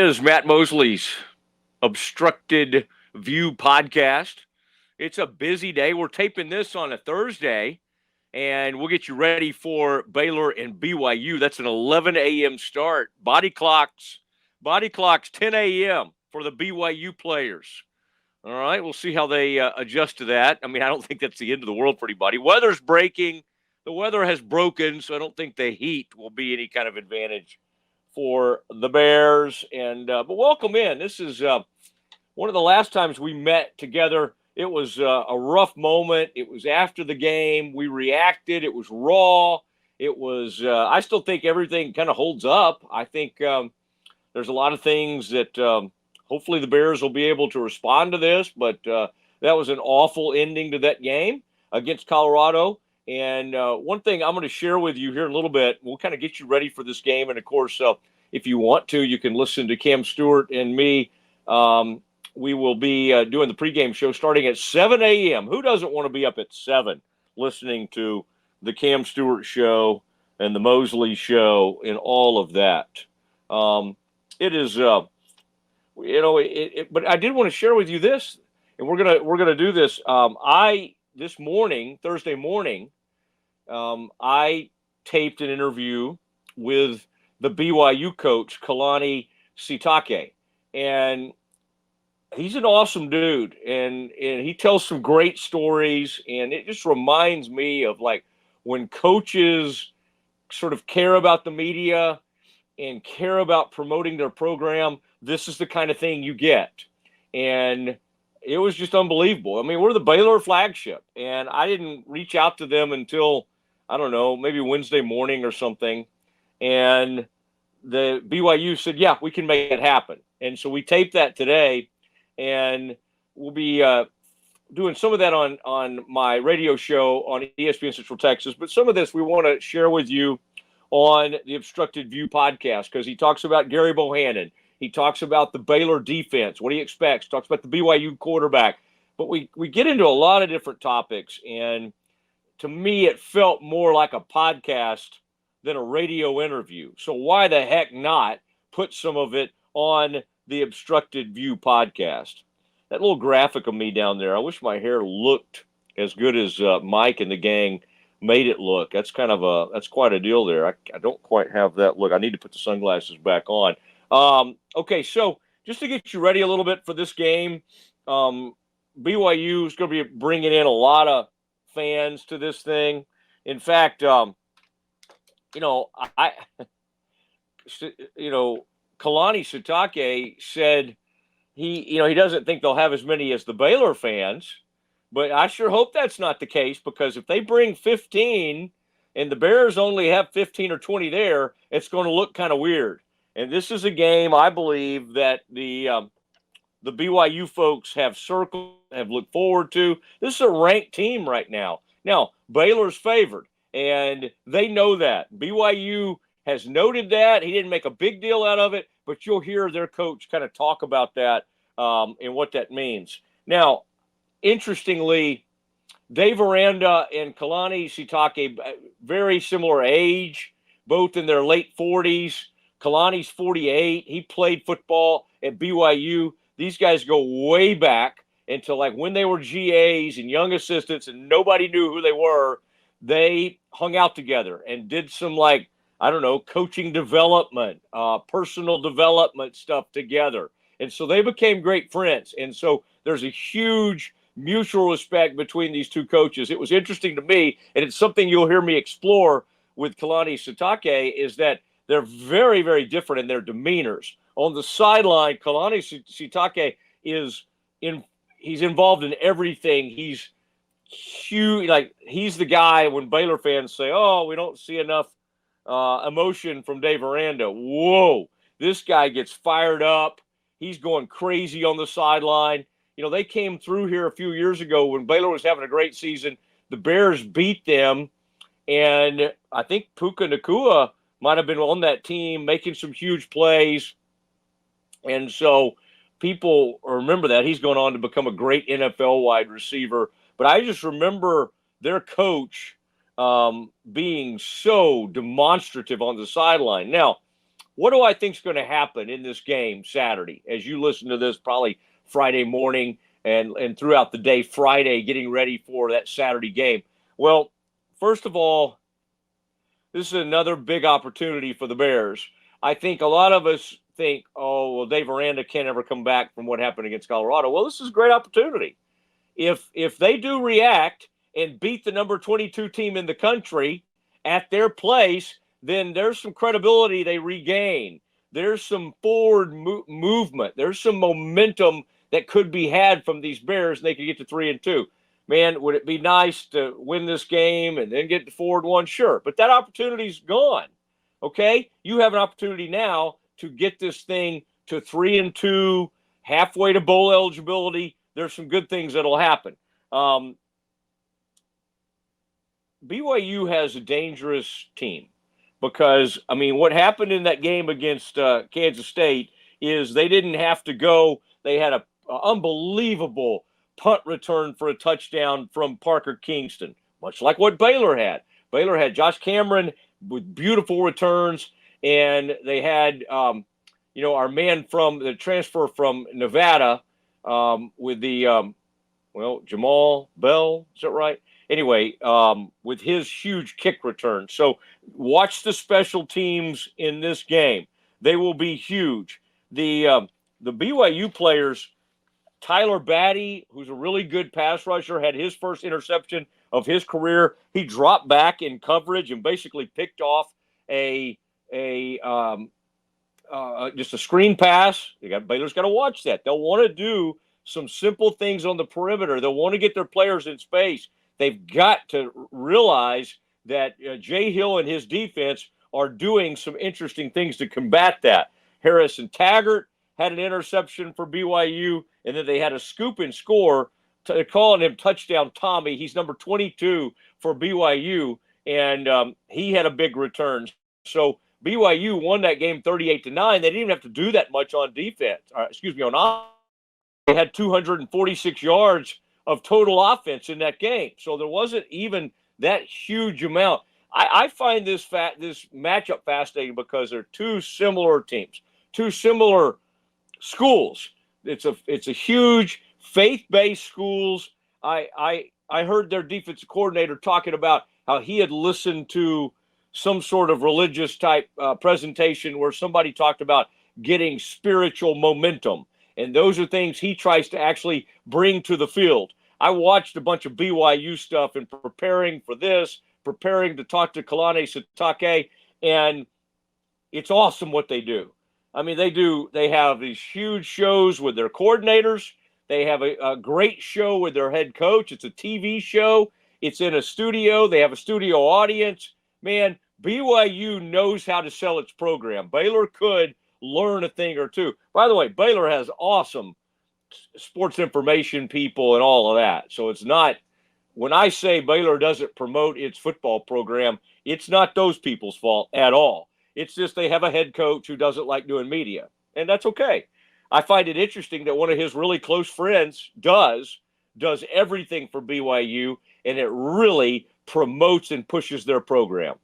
is Matt Mosley's Obstructed View podcast. It's a busy day. We're taping this on a Thursday, and we'll get you ready for Baylor and BYU. That's an 11 a.m. start. Body clocks 10 a.m. for the BYU players. All right, we'll see how they adjust to that. I mean, I don't think that's the end of the world for anybody. Weather's breaking. The weather has broken, so I don't think the heat will be any kind of advantage for the Bears. And but welcome in. This is one of the last times we met together. It was a rough moment. It was after the game. We reacted. It was raw. It was. I still think everything kind of holds up. I think there's a lot of things that hopefully the Bears will be able to respond to this. But that was an awful ending to that game against Colorado. And one thing I'm going to share with you here in a little bit, we'll kind of get you ready for this game. And, of course, if you want to, you can listen to Cam Stewart and me. We will be doing the pregame show starting at 7 a.m. Who doesn't want to be up at 7 listening to the Cam Stewart show and the Mosley show and all of that? It is, but I did want to share with you this, and we're gonna do this. This morning, Thursday morning, I taped an interview with the BYU coach, Kalani Sitake. And he's an awesome dude. And he tells some great stories. And it just reminds me of like when coaches sort of care about the media and care about promoting their program, this is the kind of thing you get. And it was just unbelievable. I mean, we're the Baylor flagship, and I didn't reach out to them until, I don't know, maybe Wednesday morning or something. And the BYU said, yeah, we can make it happen. And so we taped that today, and we'll be doing some of that on my radio show on ESPN Central Texas. But some of this we want to share with you on the Obstructed View podcast because he talks about Gary Bohannon. He talks about the Baylor defense, what he expects, talks about the BYU quarterback. But we get into a lot of different topics. And to me, it felt more like a podcast than a radio interview. So why the heck not put some of it on the Obstructed View podcast? That little graphic of me down there, I wish my hair looked as good as Mike and the gang made it look. That's quite a deal there. I don't quite have that look. I need to put the sunglasses back on. Okay, so just to get you ready a little bit for this game, BYU is going to be bringing in a lot of fans to this thing. In fact, Kalani Sitake said he doesn't think they'll have as many as the Baylor fans, but I sure hope that's not the case because if they bring 15 and the Bears only have 15 or 20 there, it's going to look kind of weird. And this is a game I believe that the BYU folks have circled, have looked forward to. This is a ranked team right now. Now, Baylor's favored, and they know that. BYU has noted that. He didn't make a big deal out of it, but you'll hear their coach kind of talk about that and what that means. Now, interestingly, Dave Aranda and Kalani Sitake, very similar age, both in their late 40s. Kalani's 48. He played football at BYU. These guys go way back into like when they were GAs and young assistants and nobody knew who they were. They hung out together and did some coaching development, personal development stuff together. And so they became great friends. And so there's a huge mutual respect between these two coaches. It was interesting to me, and it's something you'll hear me explore with Kalani Sitake, is that they're very, very different in their demeanors. On the sideline, Kalani Sitake he's involved in everything. He's huge. Like he's the guy when Baylor fans say, "Oh, we don't see enough emotion from Dave Aranda." Whoa, this guy gets fired up. He's going crazy on the sideline. They came through here a few years ago when Baylor was having a great season. The Bears beat them, and I think Puka Nacua might have been on that team making some huge plays. And so people remember that. He's going on to become a great NFL wide receiver. But I just remember their coach being so demonstrative on the sideline. Now, what do I think is going to happen in this game Saturday? As you listen to this, probably Friday morning and throughout the day, Friday, getting ready for that Saturday game. Well, first of all, this is another big opportunity for the Bears. I think a lot of us think, oh, well, Dave Aranda can't ever come back from what happened against Colorado. Well, this is a great opportunity. If they do react and beat the number 22 team in the country at their place, then there's some credibility they regain. There's some forward movement. There's some momentum that could be had from these Bears, and they could get to 3-2. Man, would it be nice to win this game and then get to 4-1? Sure, but that opportunity's gone. Okay, you have an opportunity now to get this thing to 3-2, halfway to bowl eligibility. There's some good things that'll happen. BYU has a dangerous team because, I mean, what happened in that game against Kansas State is they didn't have to go. They had an unbelievable punt return for a touchdown from Parker Kingston, much like what Baylor had. Baylor had Josh Cameron with beautiful returns, and they had, our man from the transfer from Nevada with the, Jamal Bell, is that right? Anyway, with his huge kick return. So watch the special teams in this game. They will be huge. The BYU players, Tyler Batty, who's a really good pass rusher, had his first interception of his career. He dropped back in coverage and basically picked off just a screen pass. Baylor's got to watch that. They'll want to do some simple things on the perimeter. They'll want to get their players in space. They've got to realize that Jay Hill and his defense are doing some interesting things to combat that. Harrison Taggart had an interception for BYU, and then they had a scoop and score, calling him Touchdown Tommy. He's number 22 for BYU, and he had a big return. So BYU won that game 38-9. They didn't even have to do that much on defense. On offense. They had 246 yards of total offense in that game. So there wasn't even that huge amount. I find this matchup fascinating because they're two similar teams, two similar schools. It's a huge faith-based schools. I heard their defensive coordinator talking about how he had listened to some sort of religious type presentation where somebody talked about getting spiritual momentum. And those are things he tries to actually bring to the field. I watched a bunch of BYU stuff in preparing for this, preparing to talk to Kalani Sitake, and it's awesome what they do. I mean, they have these huge shows with their coordinators. They have a great show with their head coach. It's a TV show. It's in a studio. They have a studio audience. Man, BYU knows how to sell its program. Baylor could learn a thing or two. By the way, Baylor has awesome sports information people and all of that. So it's not, when I say Baylor doesn't promote its football program, it's not those people's fault at all. It's just they have a head coach who doesn't like doing media, and that's okay. I find it interesting that one of his really close friends does everything for BYU, and it really promotes and pushes their program.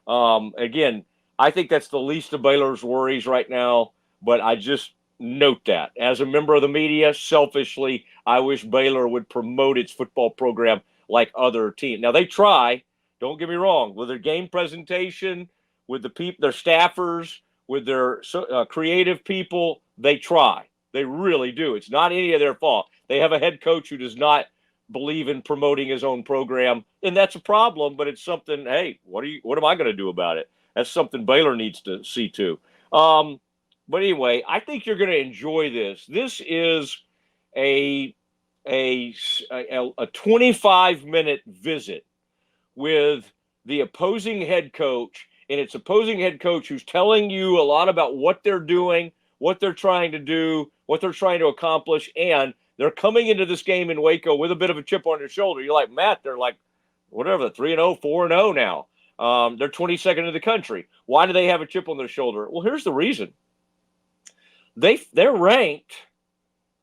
Again, I think that's the least of Baylor's worries right now, but I just note that. As a member of the media, selfishly, I wish Baylor would promote its football program like other teams. Now, they try, don't get me wrong, with their game presentation, with their staffers, with their creative people, they try. They really do. It's not any of their fault. They have a head coach who does not believe in promoting his own program, and that's a problem, but it's something, hey, what am I going to do about it? That's something Baylor needs to see too. But anyway, I think you're going to enjoy this. This is a 25-minute visit with the opposing head coach, and it's opposing head coach who's telling you a lot about what they're doing, what they're trying to do, what they're trying to accomplish, and they're coming into this game in Waco with a bit of a chip on their shoulder. You're like, Matt, they're like, whatever, 3-0, 4-0 now. They're 22nd in the country. Why do they have a chip on their shoulder? Well, here's the reason. They're ranked.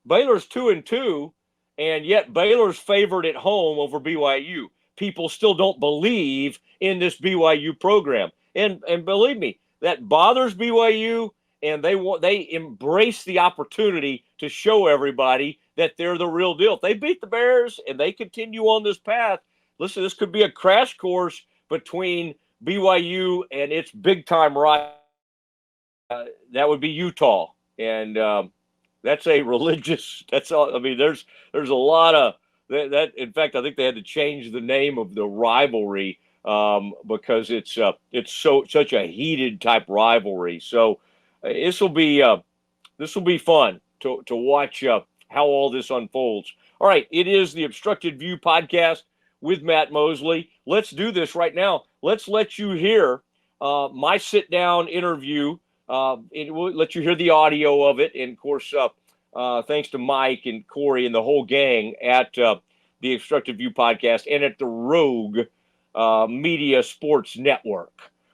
Baylor's 2-2, and yet Baylor's favored at home over BYU. People still don't believe in this BYU program. And believe me, that bothers BYU, and they embrace the opportunity to show everybody that they're the real deal. If they beat the Bears and they continue on this path, listen, this could be a crash course between BYU and its big time rival. That would be Utah, and that's a religious. That's all. I mean, there's a lot of that. In fact, I think they had to change the name of the rivalry because it's such a heated type rivalry. So this will be fun to watch how all this unfolds. All right, it is the Obstructed View podcast with Matt Mosley. Let's do this right now. Let's let you hear my sit down interview. We'll let you hear the audio of it. And of course, thanks to Mike and Corey and the whole gang at the Obstructed View podcast and at the Rogue Media Sports Network.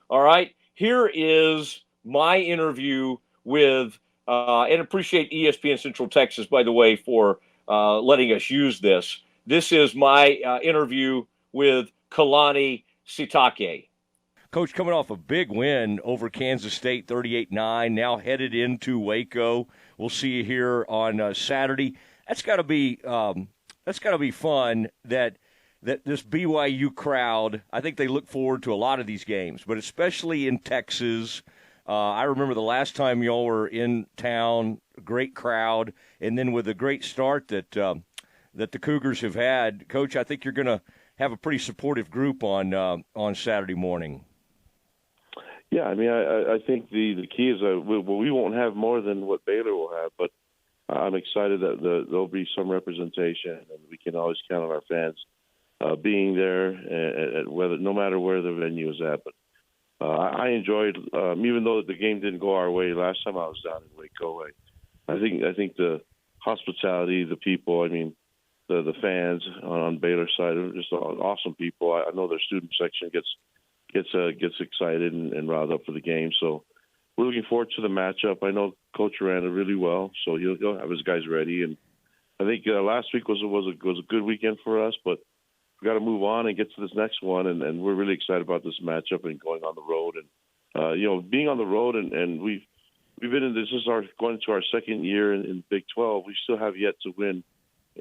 All right, here is my interview with, and appreciate ESPN Central Texas, by the way, for letting us use this. This is my interview with Kalani Sitake. Coach, coming off a big win over Kansas State, 38-9, now headed into Waco. We'll see you here on Saturday. That's got to be fun. That this BYU crowd, I think they look forward to a lot of these games, but especially in Texas. I remember the last time y'all were in town, a great crowd, and then with a great start that the Cougars have had. Coach, I think you're going to have a pretty supportive group on Saturday morning. Yeah, I mean, I think the key is we won't have more than what Baylor will have, but I'm excited that there'll be some representation, and we can always count on our fans being there, at no matter where the venue is at. But I enjoyed, even though the game didn't go our way last time I was down in Waco. I think the hospitality, the people, I mean, the fans on Baylor's side are just awesome people. I know their student section gets excited and riled up for the game. So we're looking forward to the matchup. I know Coach ran it really well, so he'll have his guys ready. And I think last week was a good weekend for us, but we got to move on and get to this next one. And we're really excited about this matchup and going on the road. And being on the road and we've been in this is going to our second year in Big 12. We still have yet to win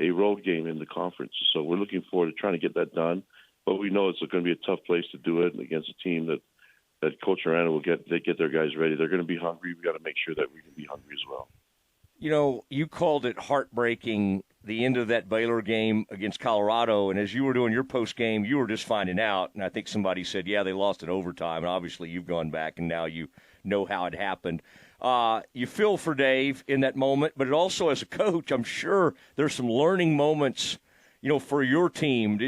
a road game in the conference. So we're looking forward to trying to get that done. But we know it's going to be a tough place to do it against a team that Coach Aranda will get their guys ready. They're going to be hungry. We got to make sure that we can be hungry as well. You know, you called it heartbreaking, the end of that Baylor game against Colorado, and as you were doing your post game, you were just finding out, and I think somebody said, yeah, they lost in overtime, and obviously you've gone back and now you know how it happened. You feel for Dave in that moment, but it also, as a coach, I'm sure there's some learning moments, for your team.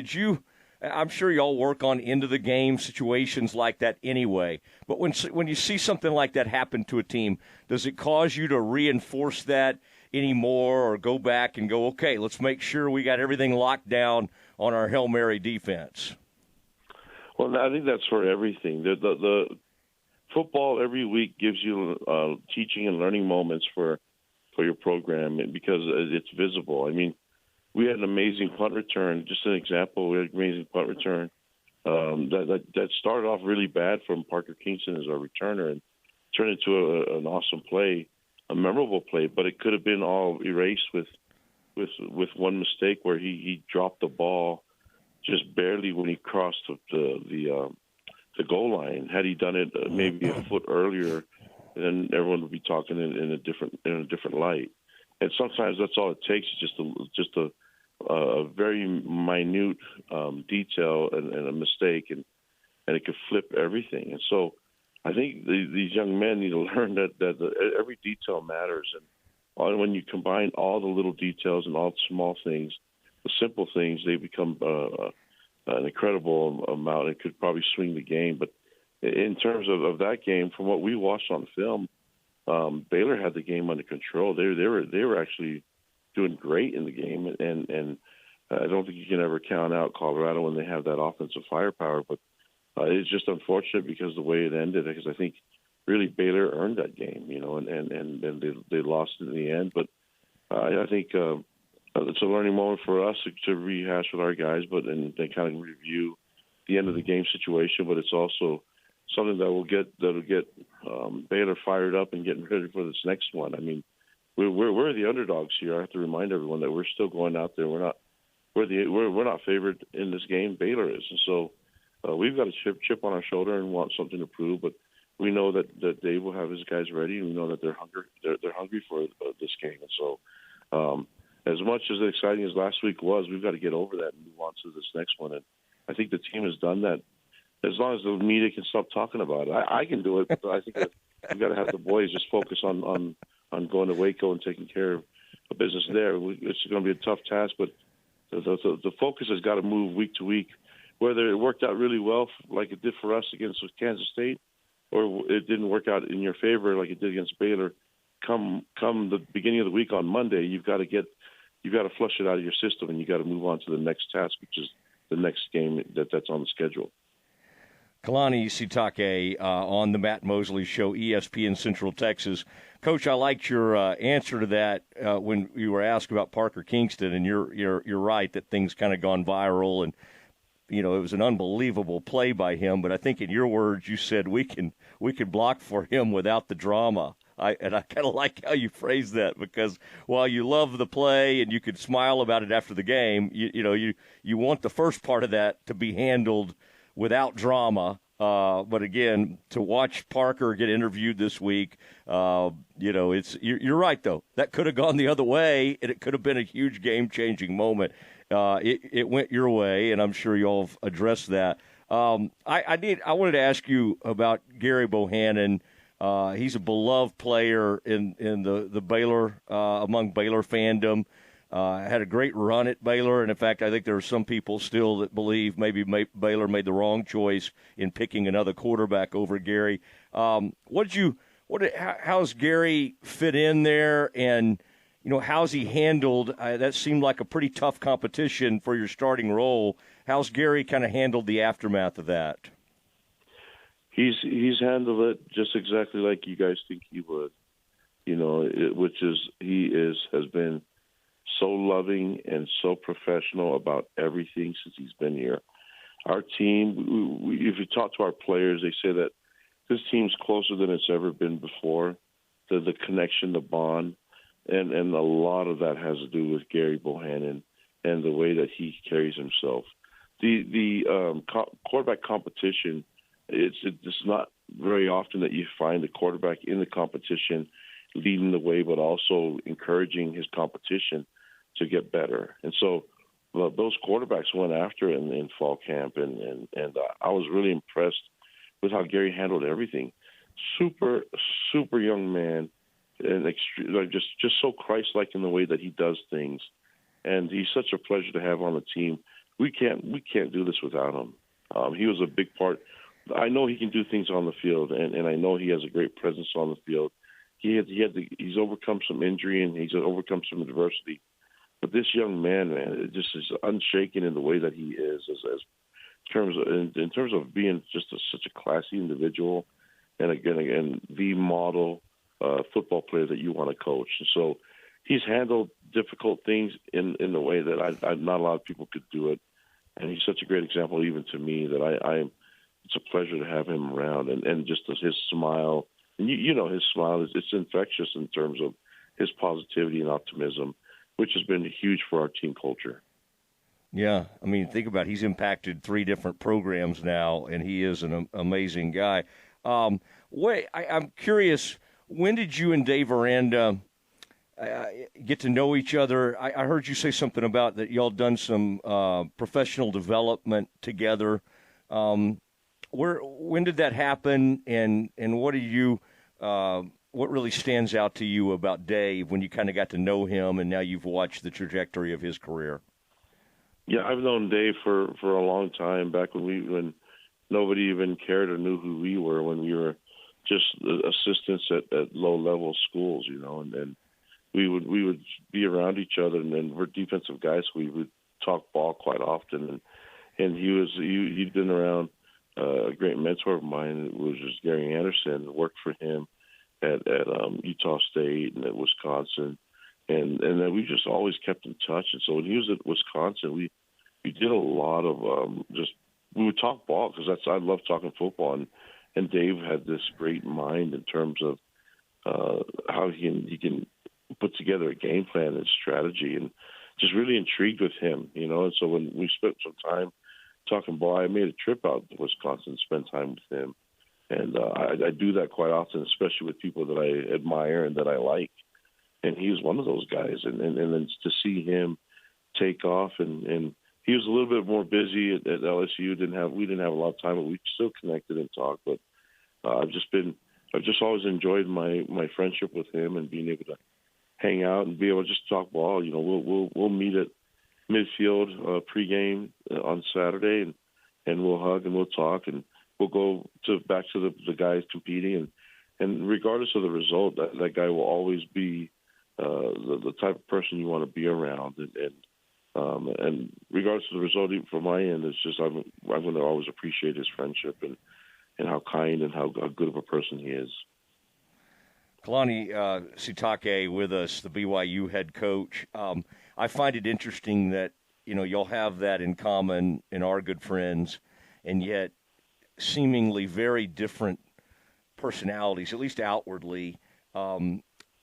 I'm sure y'all work on end-of-the-game situations like that anyway. But when you see something like that happen to a team, does it cause you to reinforce that anymore or go back and go, okay, let's make sure we got everything locked down on our Hail Mary defense? Well, I think that's for everything. The football every week gives you teaching and learning moments for your program because it's visible. I mean, we had an amazing punt return. Just an example, we had an amazing punt return that started off really bad from Parker Kingston as our returner and turned into an awesome play, a memorable play. But it could have been all erased with one mistake where he dropped the ball just barely when he crossed the goal line. Had he done it maybe a foot earlier, then everyone would be talking in a different light. And sometimes that's all it takes, just a very minute detail and a mistake, and it could flip everything. And so I think these young men need to learn that every detail matters. And when you combine all the little details and all the small things, the simple things, they become an incredible amount. It could probably swing the game. But in terms of that game, from what we watched on film, Baylor had the game under control. They were actually doing great in the game, and I don't think you can ever count out Colorado when they have that offensive firepower. But it's just unfortunate because the way it ended. Because I think really Baylor earned that game, and they lost in the end. But I think it's a learning moment for us to rehash with our guys, and they kind of review the end of the game situation. But it's also something that'll get Baylor fired up and getting ready for this next one. I mean, we're the underdogs here. I have to remind everyone that we're still going out there. We're not favored in this game. Baylor is, and so we've got a chip on our shoulder and want something to prove. But we know that Dave will have his guys ready, and we know that they're hungry for this game. And so, as much as exciting as last week was, we've got to get over that and move on to this next one. And I think the team has done that. As long as the media can stop talking about it, I can do it. But I think we've got to have the boys just focus on going to Waco and taking care of business there. It's going to be a tough task, but the focus has got to move week to week. Whether it worked out really well, like it did for us against Kansas State, or it didn't work out in your favor, like it did against Baylor, come the beginning of the week on Monday, you've got to flush it out of your system, and you got to move on to the next task, which is the next game that's on the schedule. Kalani Sitake on the Matt Mosley Show, ESPN Central Texas. Coach, I liked your answer to that when you were asked about Parker Kingston, and you're right that things kind of gone viral, and it was an unbelievable play by him. But I think in your words, you said we can block for him without the drama. I kind of like how you phrased that, because while you love the play and you could smile about it after the game, you want the first part of that to be handled without drama. But again, to watch Parker get interviewed this week, you're right, though. That could have gone the other way, and it could have been a huge game-changing moment. It went your way, and I'm sure you all have addressed that. I wanted to ask you about Gary Bohannon. He's a beloved player in the Baylor, among Baylor fandom. Had a great run at Baylor, and in fact, I think there are some people still that believe maybe Baylor made the wrong choice in picking another quarterback over Gary. How's Gary fit in there, and how's he handled? That seemed like a pretty tough competition for your starting role. How's Gary kind of handled the aftermath of that? He's handled it just exactly like you guys think he would, has been so loving and so professional about everything since he's been here. Our team, if you talk to our players, they say that this team's closer than it's ever been before. The connection, the bond, and a lot of that has to do with Gary Bohannon and the way that he carries himself. The quarterback competition, it's not very often that you find a quarterback in the competition leading the way, but also encouraging his competition to get better. And so those quarterbacks went after him in fall camp, and I was really impressed with how Gary handled everything. Super, super young man, and just so Christ-like in the way that he does things. And he's such a pleasure to have on the team. We can't do this without him. He was a big part. I know he can do things on the field, and I know he has a great presence on the field. He's overcome some injury, and he's overcome some adversity. But this young man, it just is unshaken in the way that he is, in terms of being just such a classy individual, and again the model football player that you want to coach. And so he's handled difficult things in the way that not a lot of people could do it, and he's such a great example even to me that it's a pleasure to have him around, and just his smile. And his smile it's infectious in terms of his positivity and optimism, which has been huge for our team culture. Yeah, I mean, think about it. He's impacted 3 different programs now, and he is an amazing guy. I'm curious, when did you and Dave Aranda get to know each other? I heard you say something about that y'all done some professional development together. When did that happen, and what do you what really stands out to you about Dave when you kind of got to know him and now you've watched the trajectory of his career? Yeah, I've known Dave for a long time, back when nobody even cared or knew who we were, when we were just assistants at low-level schools, and we would be around each other, and then we're defensive guys, so we would talk ball quite often, and he'd been around. A great mentor of mine was just Gary Anderson. Worked for him at Utah State and at Wisconsin, and then we just always kept in touch. And so when he was at Wisconsin, we did a lot of we would talk ball, because I love talking football, and Dave had this great mind in terms of how he can put together a game plan and strategy, and just really intrigued with him, you know. And so when we spent some time talking ball, I made a trip out to Wisconsin to spend time with him. And I do that quite often, especially with people that I admire and that I like. And he was one of those guys. And then to see him take off, and he was a little bit more busy at LSU. We didn't have a lot of time, but we still connected and talked. But I've just always enjoyed my friendship with him and being able to hang out and be able to just talk ball. You know, we'll meet at midfield pregame on Saturday, and we'll hug and we'll talk, and we'll go back to the guys competing, and regardless of the result, that guy will always be the type of person you want to be around, and regardless of the result, even from my end, it's just I'm going to always appreciate his friendship and how kind and how good of a person he is. Kalani Sitake with us, the BYU head coach. I find it interesting that, you know, you'll have that in common and are good friends, and yet seemingly very different personalities, at least outwardly.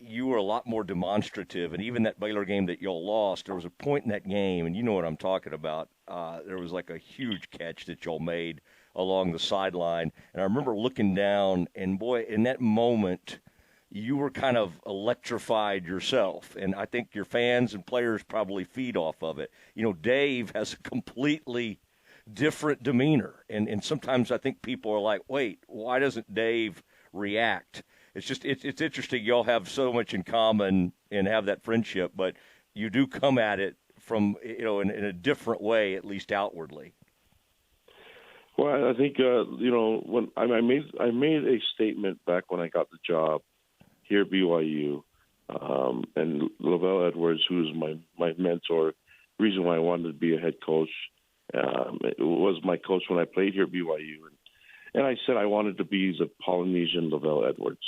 You were a lot more demonstrative, and even that Baylor game that y'all lost, there was a point in that game, and you know what I'm talking about. There was like a huge catch that y'all made along the sideline, and I remember looking down, and boy, in that moment, you were kind of electrified yourself, and I think your fans and players probably feed off of it. You know, Dave has a completely different demeanor, and sometimes I think people are like, wait, why doesn't Dave react? It's just it's interesting. Y'all have so much in common and have that friendship, but you do come at it from, you know, in a different way, at least outwardly. Well, I think you know, when I made a statement back when I got the job here at BYU, and Lavelle Edwards, who's my mentor, reason why I wanted to be a head coach, it was my coach when I played here at BYU, and I said I wanted to be the Polynesian Lavelle Edwards,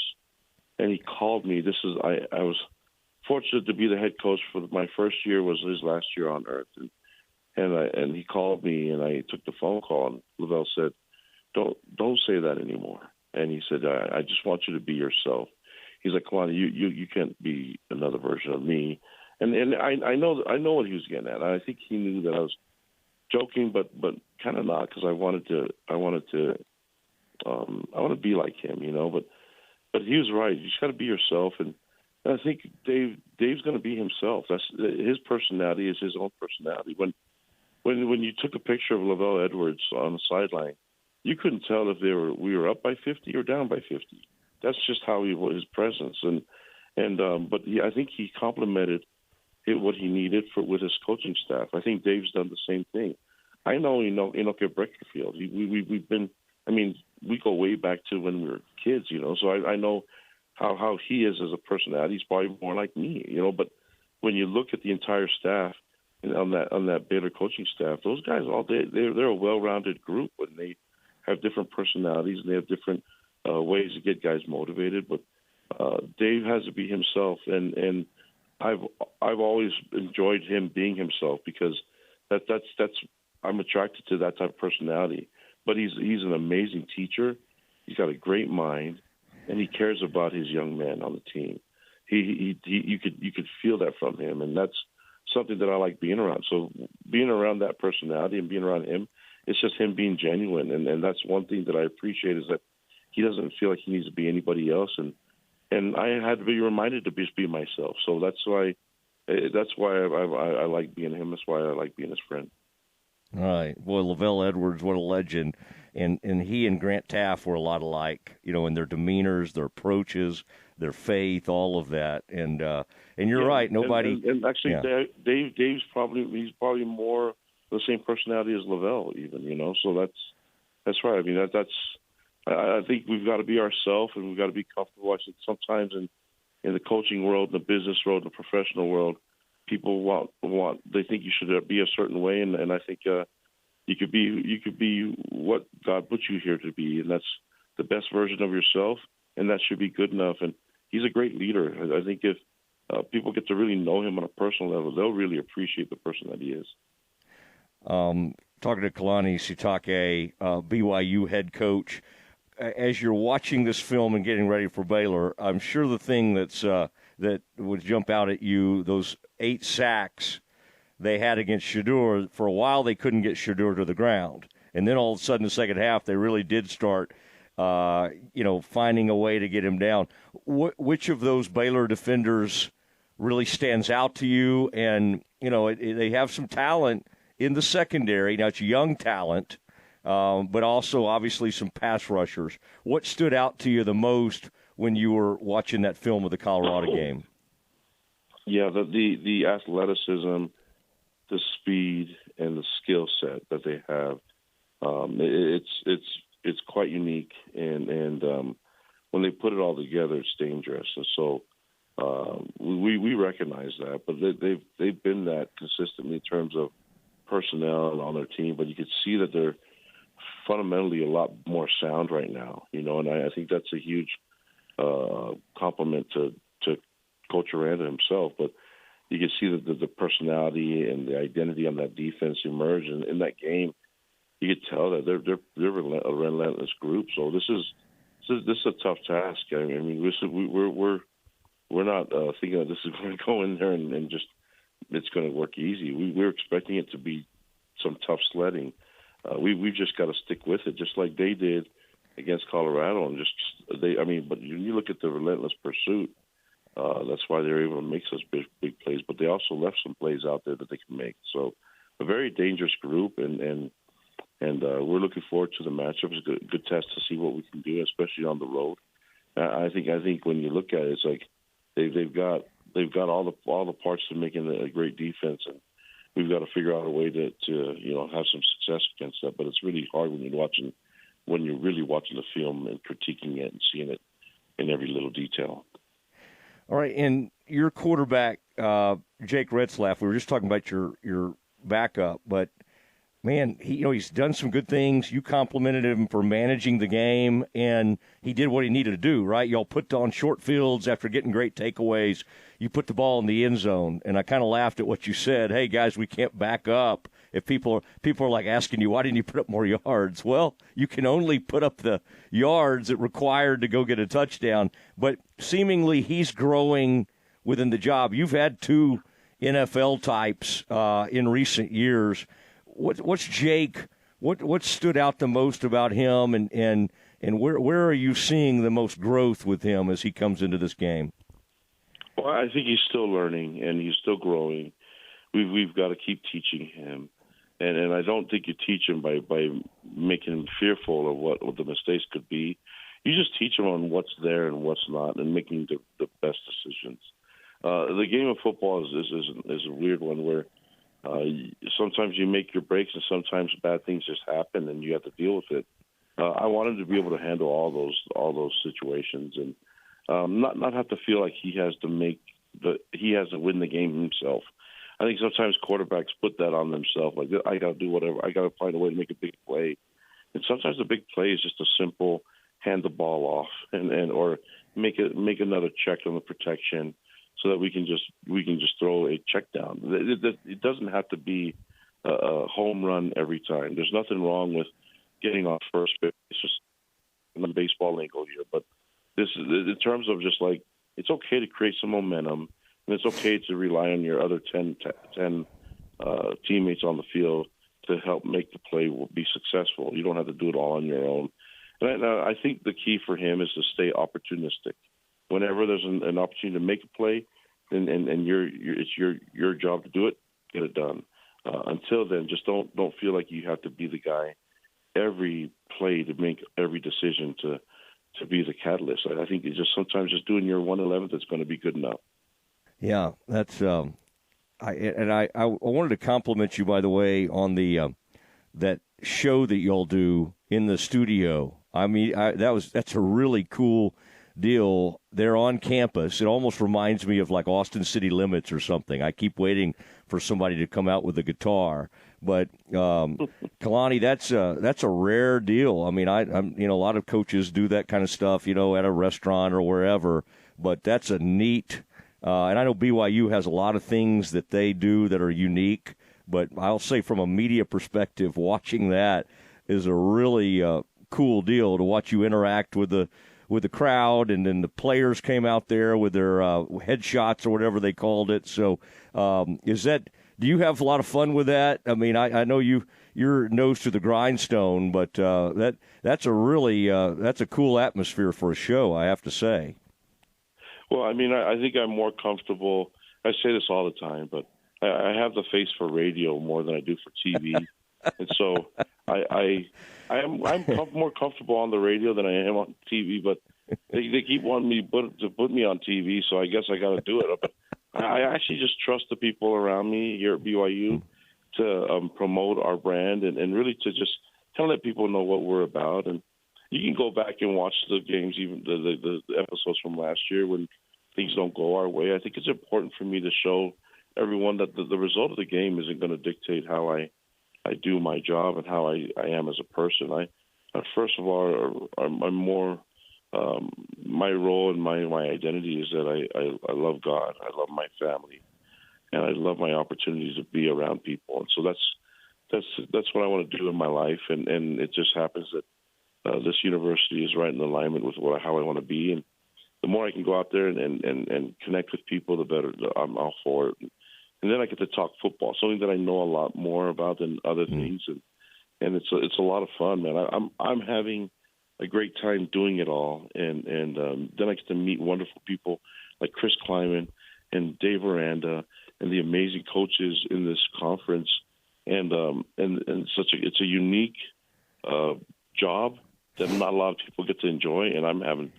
and he called me. I was fortunate to be the head coach for my first year. Was his last year on earth, and he called me, and I took the phone call, and Lavelle said, "Don't say that anymore." And he said, "I just want you to be yourself." He's like, Kalani, you can't be another version of me. And I know what he was getting at. I think he knew that I was joking, but kind of not, because I wanted to be like him, you know. But he was right. You just got to be yourself, and I think Dave's going to be himself. That's his personality is his own personality. When you took a picture of Lavelle Edwards on the sideline, you couldn't tell if we were up by 50 or down by 50. That's just how his presence, but I think he complemented what he needed with his coaching staff. I think Dave's done the same thing. I know Enoch at Breckerfield. We've been, I mean, we go way back to when we were kids, you know. So I know how he is as a personality. He's probably more like me, you know. But when you look at the entire staff and on that Baylor coaching staff, those guys they're a well-rounded group, and they have different personalities and they have different ways to get guys motivated, but Dave has to be himself, and I've always enjoyed him being himself, because that's I'm attracted to that type of personality. But he's an amazing teacher. He's got a great mind, and he cares about his young men on the team. You could feel that from him, and that's something that I like being around. So being around that personality and being around him, it's just him being genuine, and that's one thing that I appreciate, is that he doesn't feel like he needs to be anybody else, and I had to be reminded to just be myself. So that's why I like being him. That's why I like being his friend. All right. Boy, Lavelle Edwards, what a legend. And he and Grant Taft were a lot alike, you know, in their demeanors, their approaches, their faith, all of that. And you're right. Nobody. And actually, yeah. Dave's probably more the same personality as Lavelle, even, you know. So that's right. I mean, I think we've got to be ourselves, and we've got to be comfortable. I think sometimes in the coaching world, the business world, the professional world, people they think you should be a certain way, and I think you could be what God put you here to be, and that's the best version of yourself, and that should be good enough. And he's a great leader. I think if people get to really know him on a personal level, they'll really appreciate the person that he is. Talking to Kalani Sitake, BYU head coach. as you're watching this film and getting ready for Baylor, I'm sure the thing that would jump out at you, those 8 sacks they had against Shedeur. For a while, they couldn't get Shedeur to the ground. And then all of a sudden, the second half, they really did start, finding a way to get him down. Which of those Baylor defenders really stands out to you? And, they have some talent in the secondary. Now, it's young talent, but also obviously some pass rushers. What stood out to you the most when you were watching that film of the Colorado game? Yeah, the athleticism, the speed, and the skill set that they have. It's quite unique, and when they put it all together, it's dangerous. And so we recognize that, but they've been that consistently in terms of personnel on their team. But you could see that they're fundamentally a lot more sound right now, and I think that's a huge compliment to Coach Aranda himself. But you can see that the personality and the identity on that defense emerge, and in that game, you could tell that they're a relentless group. So this is a tough task. I mean, we're not thinking that this is going to go in there and just it's going to work easy. We're expecting it to be some tough sledding. We've just got to stick with it, just like they did against Colorado. And but you look at the relentless pursuit. That's why they're able to make such big plays. But they also left some plays out there that they can make. So a very dangerous group, and we're looking forward to the matchup. It's a good test to see what we can do, especially on the road. I think when you look at it, it's like they've got all the parts to making a great defense, and we've got to figure out a way to have some success against that. But it's really hard when you're really watching the film and critiquing it and seeing it in every little detail. All right, and your quarterback, Jake Retzlaff, we were just talking about your backup, but man, he's done some good things. You complimented him for managing the game, and he did what he needed to do, right? Y'all put on short fields after getting great takeaways. You put the ball in the end zone, and I kind of laughed at what you said. Hey, guys, we can't back up. If people are like asking you, why didn't you put up more yards? Well, you can only put up the yards it required to go get a touchdown. But seemingly he's growing within the job. You've had 2 NFL types in recent years. What's Jake? What stood out the most about him, and where are you seeing the most growth with him as he comes into this game? Well, I think he's still learning and he's still growing. We've got to keep teaching him, and I don't think you teach him by making him fearful of what the mistakes could be. You just teach him on what's there and what's not, and making the best decisions. The game of football is a weird one where. Sometimes you make your breaks, and sometimes bad things just happen, and you have to deal with it. I want him to be able to handle all those situations, and not have to feel like he has to win the game himself. I think sometimes quarterbacks put that on themselves, like I got to do whatever, I got to find a way to make a big play, and sometimes the big play is just a simple hand the ball off and or make another check on the protection, so that we can just throw a check down. It doesn't have to be a home run every time. There's nothing wrong with getting off first base. It's just in baseball lingo here, but this is in terms of just like it's okay to create some momentum, and it's okay to rely on your other 10 teammates on the field to help make the play be successful. You don't have to do it all on your own. And I think the key for him is to stay opportunistic. Whenever there's an opportunity to make a play, and it's your job to do it, get it done. Until then, just don't feel like you have to be the guy every play to make every decision to be the catalyst. I think it's just sometimes just doing your 1/11 that's going to be good enough. Yeah, that's I wanted to compliment you, by the way, on the that show that y'all do in the studio. I mean, that's a really cool deal. They're on campus. It almost reminds me of like Austin City Limits or something. I keep waiting for somebody to come out with a guitar. But Kalani, that's a rare deal. I mean, I'm a lot of coaches do that kind of stuff, at a restaurant or wherever. But that's a neat. And I know BYU has a lot of things that they do that are unique. But I'll say from a media perspective, watching that is a really cool deal to watch you interact with the crowd, and then the players came out there with their headshots or whatever they called it. So do you have a lot of fun with that? I mean, I know you're nose to the grindstone, but that's a really that's a cool atmosphere for a show, I have to say. Well, I mean, I think I'm more comfortable. I say this all the time, but I have the face for radio more than I do for TV, and so I'm more comfortable on the radio than I am on TV. But they keep wanting me to put me on TV, so I guess I got to do it. But I actually just trust the people around me here at BYU to promote our brand and really to just kind of let people know what we're about. And you can go back and watch the games, even the episodes from last year when things don't go our way. I think it's important for me to show everyone that the result of the game isn't going to dictate how I do my job and how I am as a person. First of all, I'm more my role and my identity is that I love God, I love my family, and I love my opportunities to be around people. And so that's what I want to do in my life. And it just happens that this university is right in alignment with how I want to be. And the more I can go out there and connect with people, the better. I'm all for it. And then I get to talk football, something that I know a lot more about than other things. And it's a lot of fun, man. I'm having a great time doing it all. And then I get to meet wonderful people like Chris Kleiman and Dave Aranda and the amazing coaches in this conference. And it's a unique job that not a lot of people get to enjoy, and I'm having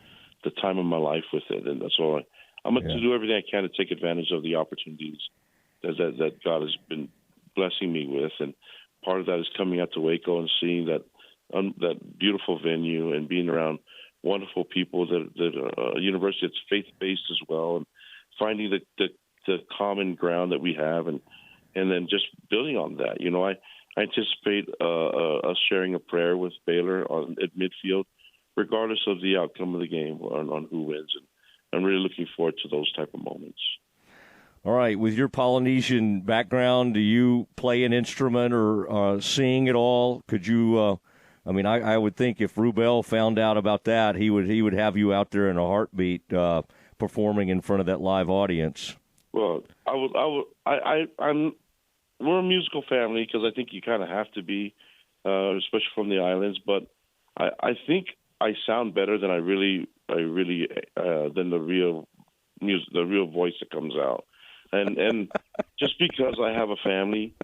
the time of my life with it. And that's all I'm going to do everything I can to take advantage of the opportunities that God has been blessing me with. And part of that is coming out to Waco and seeing that beautiful venue and being around wonderful people that a university that's faith-based as well, and finding the common ground that we have and then just building on that. You know, I anticipate us sharing a prayer with Baylor at midfield, regardless of the outcome of the game on who wins. And I'm really looking forward to those type of moments. All right. With your Polynesian background, do you play an instrument or sing at all? Could you? I would think if Rubel found out about that, he would have you out there in a heartbeat, performing in front of that live audience. Well, we're a musical family because I think you kind of have to be, especially from the islands. But I think I sound better than than the real music, the real voice that comes out. And just because I have a family,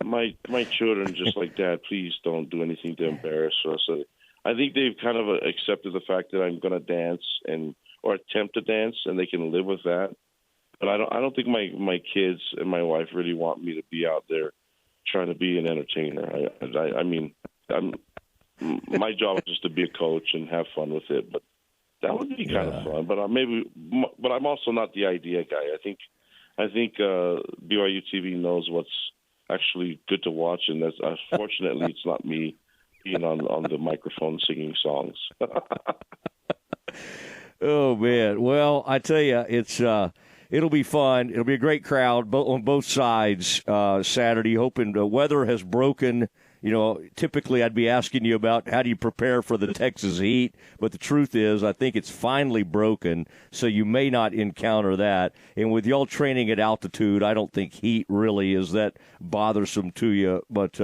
my children just like, Dad, please don't do anything to embarrass us. So I think they've kind of accepted the fact that I'm going to dance or attempt to dance, and they can live with that. But I don't think my kids and my wife really want me to be out there trying to be an entertainer. My job is just to be a coach and have fun with it. But that would be kind of fun. But but I'm also not the idea guy. I think BYU TV knows what's actually good to watch, and that's unfortunately it's not me being on the microphone singing songs. Oh man! Well, I tell you, it'll be fun. It'll be a great crowd on both sides Saturday. Hoping the weather has broken. You know, typically I'd be asking you about how do you prepare for the Texas heat, but the truth is I think it's finally broken, so you may not encounter that. And with y'all training at altitude, I don't think heat really is that bothersome to you. But,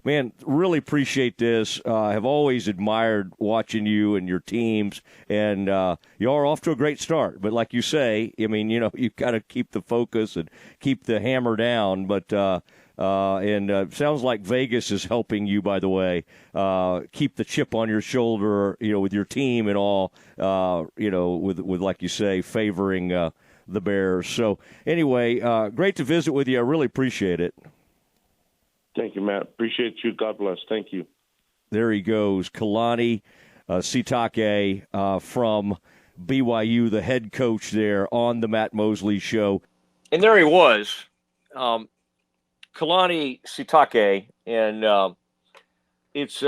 man, really appreciate this. I have always admired watching you and your teams, and y'all are off to a great start. But like you say, I mean, you know, you've got to keep the focus and keep the hammer down, but sounds like Vegas is helping you, by the way, keep the chip on your shoulder, you know, with your team and all, with like you say, favoring the Bears. So anyway, great to visit with you. I really appreciate it. Thank you, Matt. Appreciate you. God bless. Thank you. There he goes, Kalani Sitake from BYU, the head coach there on the Matt Mosley Show. And there he was. Kalani Sitake, and it's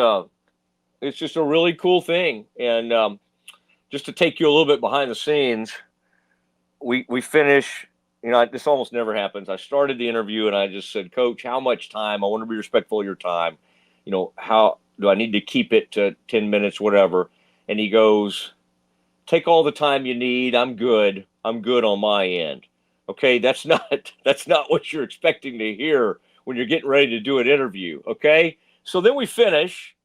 just a really cool thing. And just to take you a little bit behind the scenes, we finish. You know, this almost never happens. I started the interview and I just said, Coach, how much time? I want to be respectful of your time. You know, do I need to keep it to 10 minutes, whatever? And he goes, take all the time you need. I'm good. I'm good on my end. Okay, that's not what you're expecting to hear when you're getting ready to do an interview. Okay, so then we finish,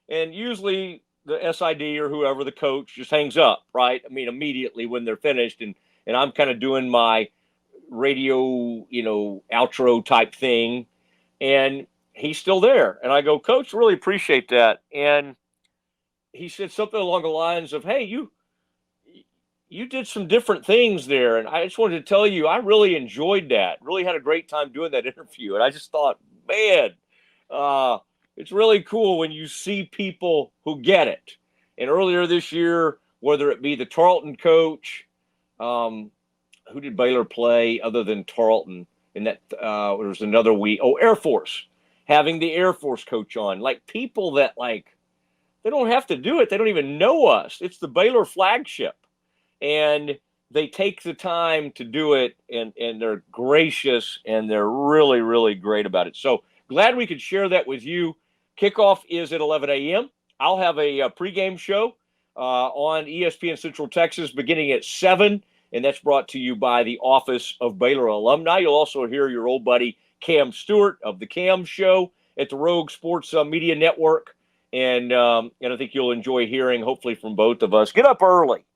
and usually the SID or whoever, the coach, just hangs up, right? I mean, immediately when they're finished, and I'm kind of doing my radio, outro type thing, and he's still there, and I go, Coach, really appreciate that, and he said something along the lines of, hey, you did some different things there, and I just wanted to tell you I really enjoyed that. Really had a great time doing that interview, and I just thought, man, it's really cool when you see people who get it. And earlier this year, whether it be the Tarleton coach, who did Baylor play other than Tarleton? And that there was another week. Oh, Air Force, having the Air Force coach on, like people that they don't have to do it. They don't even know us. It's the Baylor flagship. And they take the time to do it, and they're gracious, and they're really, really great about it. So glad we could share that with you. Kickoff is at 11 a.m. I'll have a pregame show on ESPN Central Texas beginning at 7, and that's brought to you by the Office of Baylor Alumni. You'll also hear your old buddy Cam Stewart of the Cam Show at the Rogue Sports Media Network, and I think you'll enjoy hearing, hopefully, from both of us. Get up early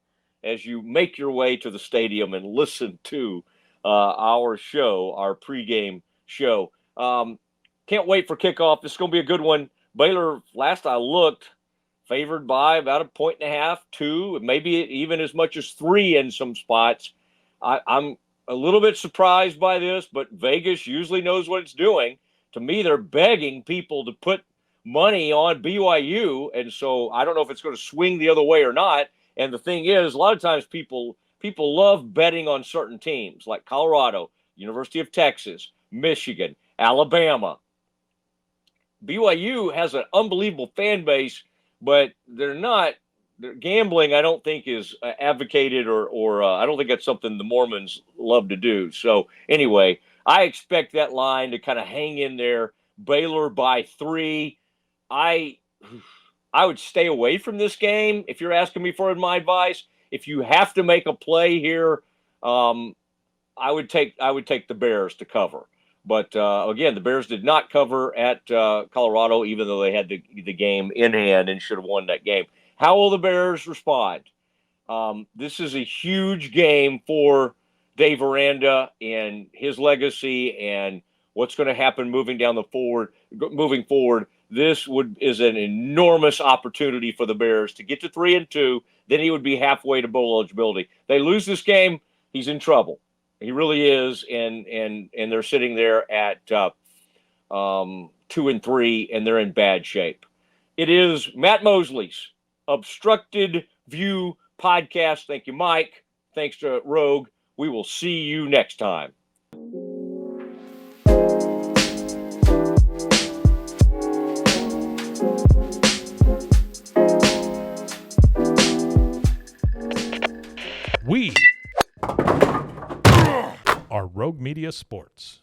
as you make your way to the stadium and listen to our show, our pregame show. Can't wait for kickoff. This is going to be a good one. Baylor, last I looked, favored by about 1.5, 2, maybe even as much as 3 in some spots. I'm a little bit surprised by this, but Vegas usually knows what it's doing. To me, they're begging people to put money on BYU, and so I don't know if it's going to swing the other way or not. And the thing is, a lot of times people love betting on certain teams like Colorado, University of Texas, Michigan, Alabama. BYU has an unbelievable fan base, but their gambling, I don't think, is advocated or I don't think that's something the Mormons love to do. So anyway, I expect that line to kind of hang in there. Baylor by 3. I would stay away from this game if you're asking me for my advice. If you have to make a play here, I would take the Bears to cover. But again, the Bears did not cover at Colorado, even though they had the game in hand and should have won that game. How will the Bears respond? This is a huge game for Dave Aranda and his legacy and what's going to happen moving forward. This is an enormous opportunity for the Bears to get to 3-2. Then he would be halfway to bowl eligibility. They lose this game, he's in trouble. He really is, and they're sitting there at 2-3, and they're in bad shape. It is Matt Mosley's Obstructed View podcast. Thank you, Mike. Thanks to Rogue. We will see you next time. We are Rogue Media Sports.